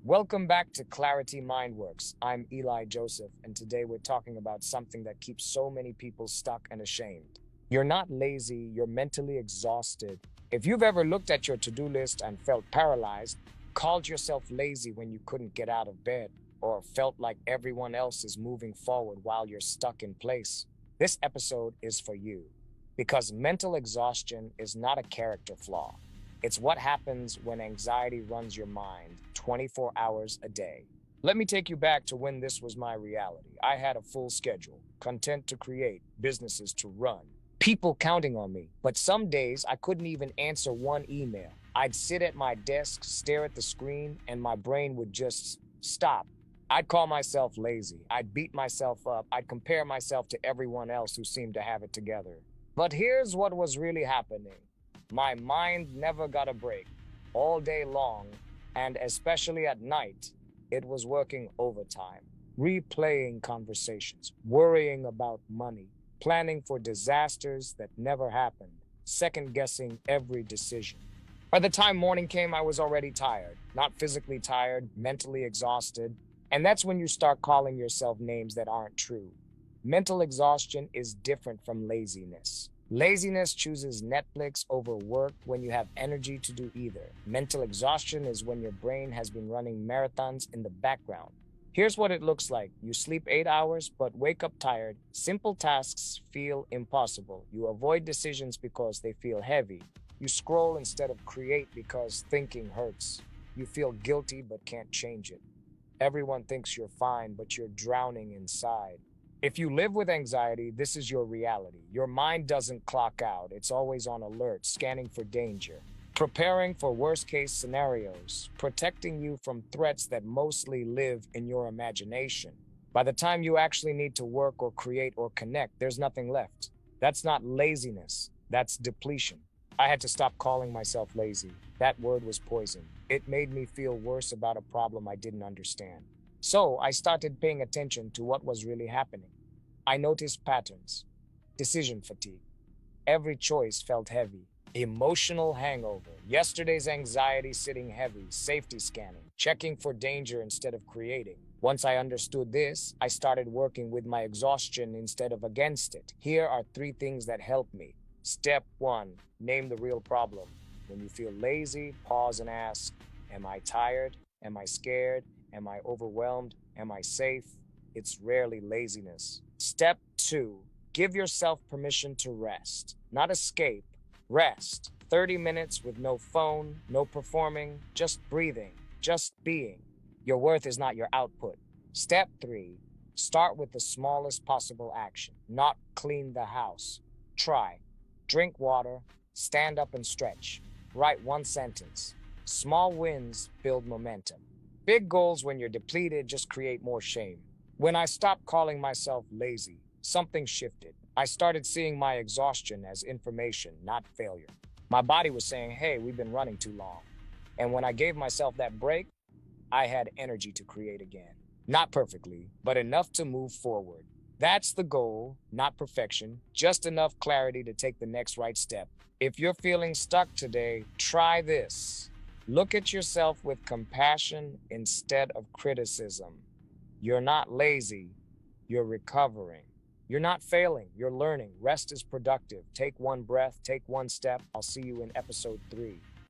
Welcome back to Clarity Mindworks. I'm Eli Joseph, and today we're talking about something that keeps so many people stuck and ashamed. You're not lazy, you're mentally exhausted. If you've ever looked at your to do list and felt paralyzed, called yourself lazy when you couldn't get out of bed, or felt like everyone else is moving forward while you're stuck in place, this episode is for you. Because mental exhaustion is not a character flaw. It's what happens when anxiety runs your mind 24 hours a day. Let me take you back to when this was my reality. I had a full schedule, content to create, businesses to run, people counting on me. But some days I couldn't even answer one email. I'd sit at my desk, stare at the screen, and my brain would just stop. I'd call myself lazy. I'd beat myself up. I'd compare myself to everyone else who seemed to have it together. But here's what was really happening. My mind never got a break. All day long, and especially at night, it was working overtime, replaying conversations, worrying about money, planning for disasters that never happened, second guessing every decision. By the time morning came, I was already tired, not physically tired, mentally exhausted. And that's when you start calling yourself names that aren't true. Mental exhaustion is different from laziness. Laziness chooses Netflix over work when you have energy to do either. Mental exhaustion is when your brain has been running marathons in the background. Here's what it looks like. You sleep 8 hours, but wake up tired. Simple tasks feel impossible. You avoid decisions because they feel heavy. You scroll instead of create because thinking hurts. You feel guilty but can't change it. Everyone thinks you're fine, but you're drowning inside. If you live with anxiety, this is your reality. Your mind doesn't clock out. It's always on alert, scanning for danger, preparing for worst case scenarios, protecting you from threats that mostly live in your imagination. By the time you actually need to work or create or connect, there's nothing left. That's not laziness, that's depletion. I had to stop calling myself lazy. That word was poison. It made me feel worse about a problem I didn't understand. So I started paying attention to what was really happening. I noticed patterns, decision fatigue. Every choice felt heavy. Emotional hangover. Yesterday's anxiety sitting heavy. Safety scanning. Checking for danger instead of creating. Once I understood this, I started working with my exhaustion instead of against it. Here are three things that help me. Step one, name the real problem. When you feel lazy, pause and ask, am I tired? Am I scared? Am I overwhelmed? Am I safe? It's rarely laziness. Step two, give yourself permission to rest, not escape. Rest. 30 minutes with no phone, no performing, just breathing, just being. Your worth is not your output. Step three, start with the smallest possible action, not clean the house. Try. Drink water, stand up and stretch. Write one sentence. Small wins build momentum. Big goals when you're depleted just create more shame. When I stopped calling myself lazy, something shifted. I started seeing my exhaustion as information, not failure. My body was saying, hey, we've been running too long. And when I gave myself that break, I had energy to create again. Not perfectly, but enough to move forward. That's the goal, not perfection, just enough clarity to take the next right step. If you're feeling stuck today, try this. Look at yourself with compassion instead of criticism. You're not lazy, you're recovering. You're not failing, you're learning. Rest is productive. Take one breath, take one step. I'll see you in episode 3.